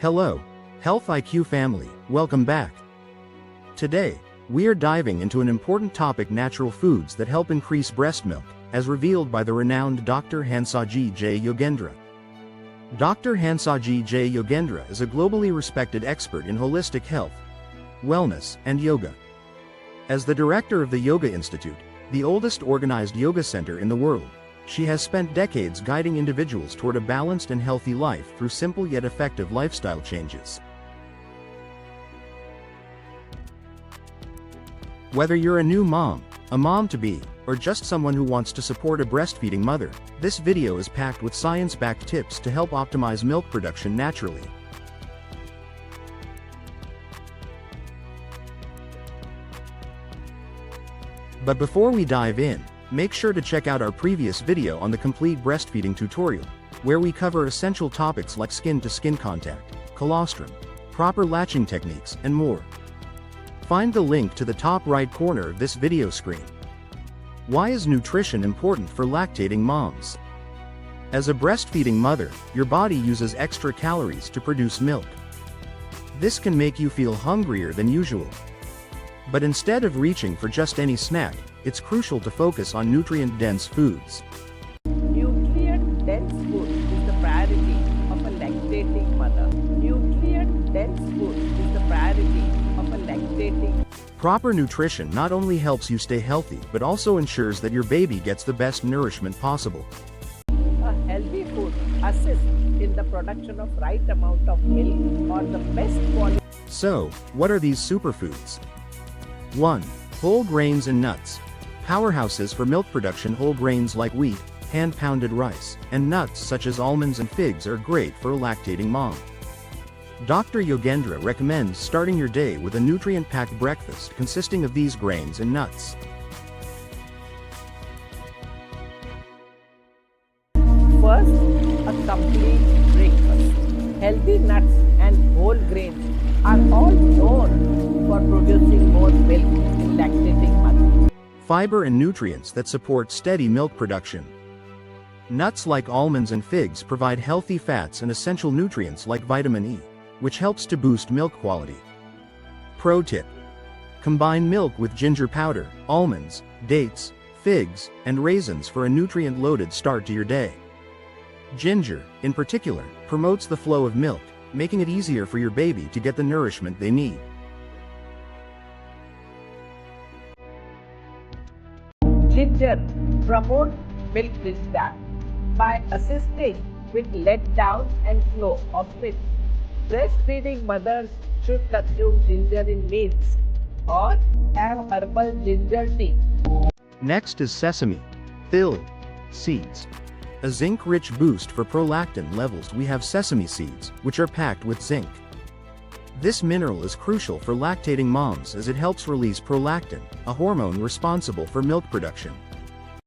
Hello, Health IQ family, welcome back. Today, we are diving into an important topic: natural foods that help increase breast milk, as revealed by the renowned Dr. Hansaji Yogendra. Dr. Hansaji Yogendra is a globally respected expert in holistic health, wellness, and yoga. As the director of the Yoga Institute, the oldest organized yoga center in the world, she has spent decades guiding individuals toward a balanced and healthy life through simple yet effective lifestyle changes. Whether you're a new mom, a mom-to-be, or just someone who wants to support a breastfeeding mother, this video is packed with science-backed tips to help optimize milk production naturally. But before we dive in, make sure to check out our previous video on the complete breastfeeding tutorial, where we cover essential topics like skin-to-skin contact, colostrum, proper latching techniques, and more. Find the link to the top right corner of this video screen. Why is nutrition important for lactating moms? As a breastfeeding mother, your body uses extra calories to produce milk. This can make you feel hungrier than usual. But instead of reaching for just any snack, it's crucial to focus on nutrient-dense foods. Nutrient-dense food is the priority of a lactating mother. Nutrient-dense food is the priority of a lactating. Proper nutrition not only helps you stay healthy but also ensures that your baby gets the best nourishment possible. A healthy food assists in the production of right amount of milk or the best quality. So, what are these superfoods? 1. Whole grains and nuts. Powerhouses for milk production. Whole grains like wheat, hand-pounded rice, and nuts such as almonds and figs are great for a lactating mom. Dr. Yogendra recommends starting your day with a nutrient-packed breakfast consisting of these grains and nuts. First, a complete breakfast. Healthy nuts and whole grains are all known for producing more milk in lactating mothers. Fiber and nutrients that support steady milk production. Nuts like almonds and figs provide healthy fats and essential nutrients like vitamin E, which helps to boost milk quality. Pro tip: combine milk with ginger powder, almonds, dates, figs, and raisins for a nutrient-loaded start to your day. Ginger, in particular, promotes the flow of milk, making it easier for your baby to get the nourishment they need. Ginger promotes milk discharge by assisting with letdown and flow of milk. Breastfeeding mothers should consume ginger in meals or have herbal ginger tea. Next is sesame, filled seeds. A zinc-rich boost for prolactin levels. We have sesame seeds, which are packed with zinc. This mineral is crucial for lactating moms as it helps release prolactin, a hormone responsible for milk production.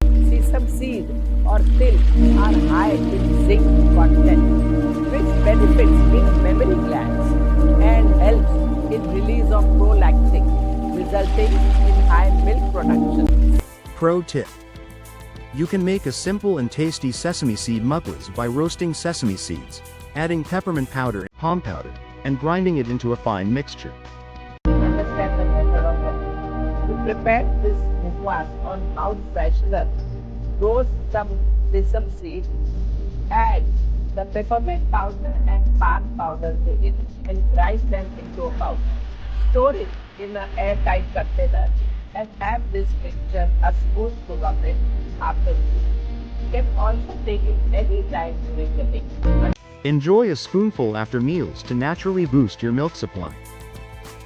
Sesame seed or till are high in zinc content, which benefits in mammary glands and helps in release of prolactin, resulting in high milk production. Pro tip: you can make a simple and tasty sesame seed mukbang by roasting sesame seeds, adding peppermint powder, palm powder, and grinding it into a fine mixture. Understand the method of it. To prepare this mukbang on house freshener, roast some sesame seeds, add the peppermint powder and palm powder to it, and grind them into a powder. Store it in an airtight container and have this mixture a spoonful of it after use. You can also take it any time during the day. Enjoy a spoonful after meals to naturally boost your milk supply.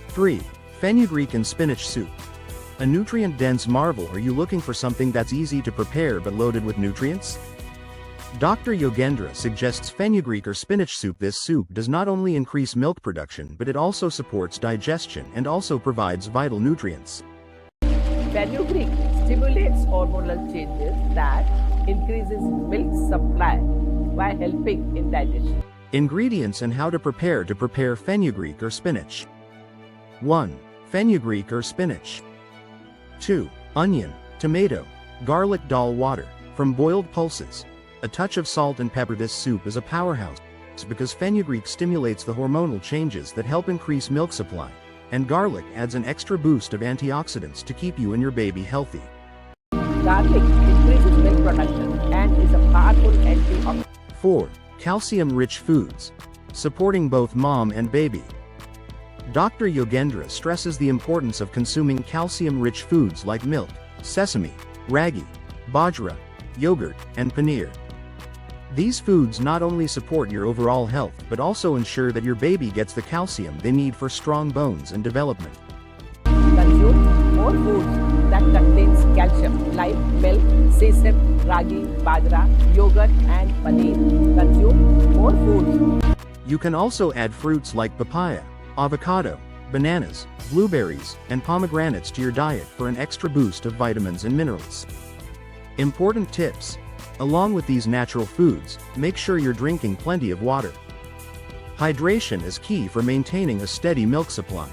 3. Fenugreek and spinach soup. A nutrient-dense marvel. Are you looking for something that's easy to prepare but loaded with nutrients? Dr. Yogendra suggests fenugreek or spinach soup. This soup does not only increase milk production but it also supports digestion and also provides vital nutrients. Fenugreek stimulates hormonal changes that increases milk supply by helping in digestion. Ingredients and how to prepare fenugreek or spinach. 1. Fenugreek or spinach. 2. Onion, tomato, garlic, dal water, from boiled pulses. A touch of salt and pepper. This soup is a powerhouse. works because fenugreek stimulates the hormonal changes that help increase milk supply, and garlic adds an extra boost of antioxidants to keep you and your baby healthy. Garlic increases milk production and is a powerful antioxidant. 4. Calcium-rich foods. Supporting both mom and baby. Dr. Yogendra stresses the importance of consuming calcium-rich foods like milk, sesame, ragi, bajra, yogurt, and paneer. These foods not only support your overall health but also ensure that your baby gets the calcium they need for strong bones and development. Consume more foods that contains calcium like milk, sesame, ragi, bajra, yogurt, and paneer. Consume more foods. You can also add fruits like papaya, avocado, bananas, blueberries, and pomegranates to your diet for an extra boost of vitamins and minerals. Important tips. Along with these natural foods, make sure you're drinking plenty of water. Hydration is key for maintaining a steady milk supply.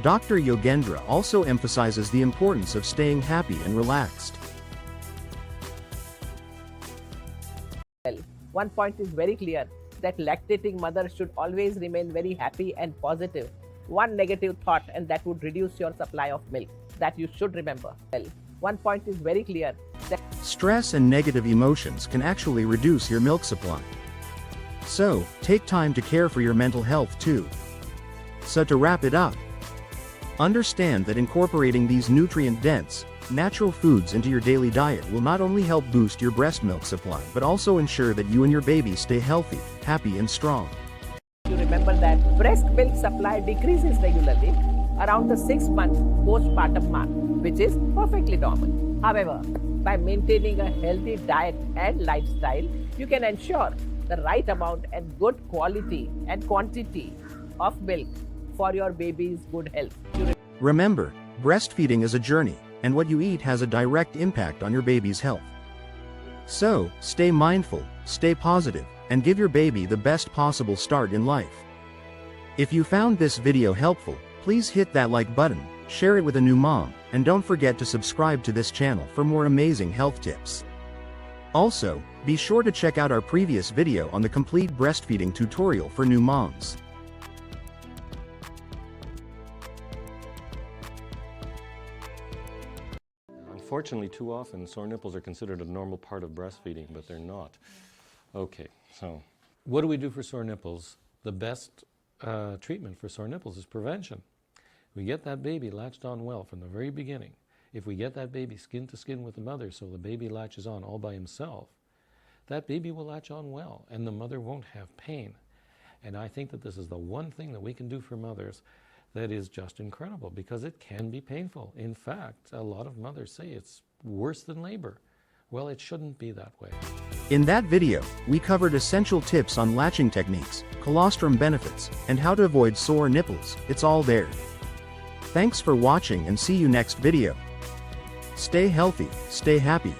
Dr. Yogendra also emphasizes the importance of staying happy and relaxed. One point is very clear, that lactating mothers should always remain very happy and positive. One negative thought and that would reduce your supply of milk. That you should remember. One point is very clear, that Stress and negative emotions can actually reduce your milk supply. So, take time to care for your mental health too. So to wrap it up, understand that incorporating these nutrient-dense, natural foods into your daily diet will not only help boost your breast milk supply but also ensure that you and your baby stay healthy, happy and strong. you remember that breast milk supply decreases regularly around the 6-month postpartum mark, which is perfectly normal. However, by maintaining a healthy diet and lifestyle, you can ensure the right amount and good quality and quantity of milk for your baby's good health. Remember, breastfeeding is a journey, and what you eat has a direct impact on your baby's health. So, stay mindful, stay positive, and give your baby the best possible start in life. If you found this video helpful, please hit that like button, share it with a new mom, and don't forget to subscribe to this channel for more amazing health tips. Also, be sure to check out our previous video on the complete breastfeeding tutorial for new moms. Unfortunately, too often, sore nipples are considered a normal part of breastfeeding, but they're not. Okay, so what do we do for sore nipples? The best treatment for sore nipples is prevention. We get that baby latched on well from the very beginning. If we get that baby skin to skin with the mother so the baby latches on all by himself, that baby will latch on well and the mother won't have pain. And I think that this is the one thing that we can do for mothers that is just incredible, because it can be painful. In fact, a lot of mothers say it's worse than labor. Well, it shouldn't be that way. In that video, we covered essential tips on latching techniques, colostrum benefits, and how to avoid sore nipples. It's all there. Thanks for watching and see you next video. Stay healthy, stay happy.